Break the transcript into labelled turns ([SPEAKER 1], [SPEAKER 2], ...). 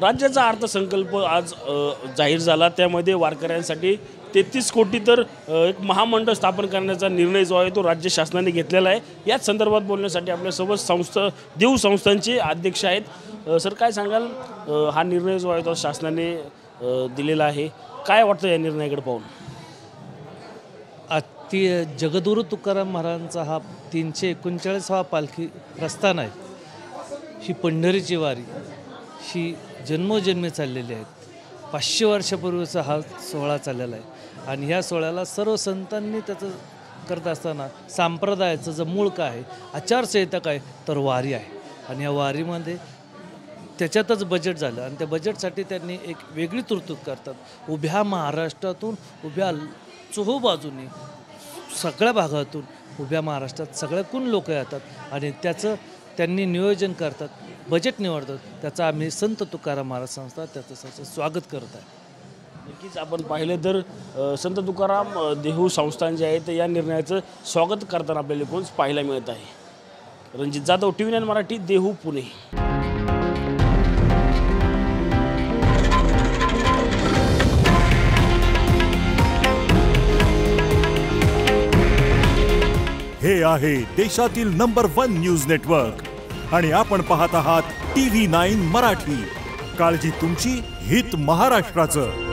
[SPEAKER 1] राज्याचा अर्थसंकल्प आज जाहीर झाला। त्यामध्ये वारकऱ्यांसाठी 33 कोटी तर एक महामंडळ स्थापन करण्याचा निर्णय जो आहे तो राज्य शासनाने घेतलेला आहे। याच संदर्भात बोलण्यासाठी आपल्यासोबत देऊ संस्थांचे अध्यक्ष आहेत। सर, काय सांगाल, हा निर्णय जो आहे तो शासनाने दिलेला आहे, काय वाटतं या निर्णयाकडे पाहून?
[SPEAKER 2] जगद्गुरू तुकाराम महाराजांचा हा 339वा पालखी प्रस्थान आहे। ही पंढरीची वारी ही जन्मोजन्मी चाललेली आहे। 500 वर्षापूर्वीचा हा सोहळा चाललेला आहे आणि ह्या सोहळ्याला सर्व संतांनी त्याचं करत असताना संप्रदायाचं जे मूळ काय आहे, आचारसंहिता काय, तर वारी आहे। आणि या वारीमध्ये त्याच्यातच बजेट झालं आणि त्या बजेटसाठी त्यांनी एक वेगळी तरतूद करतात। उभ्या महाराष्ट्रातून, उभ्या चोहोबाजूने सगळ्या भागातून उभ्या महाराष्ट्रात सगळ्याकून लोक येतात आणि त्याचं त्यांनी नियोजन करतात, बजेट निवडतात। त्याचं आम्ही संत तुकाराम महाराज संस्था त्याचं स्वागत करत आहे।
[SPEAKER 1] नक्कीच आपण पाहिलं तर संत तुकाराम देहू संस्थान जे आहे ते या निर्णयाचं स्वागत करताना आपल्याला कोणच पाहायला मिळत आहे। रणजित जाधव, TV9 मराठी, देहू, पुणे।
[SPEAKER 3] हे आहे देशातील नंबर 1 न्यूज नेटवर्क आणि आपण पाहत आहात TV9 मराठी। काळजी तुमची, हित महाराष्ट्राचं।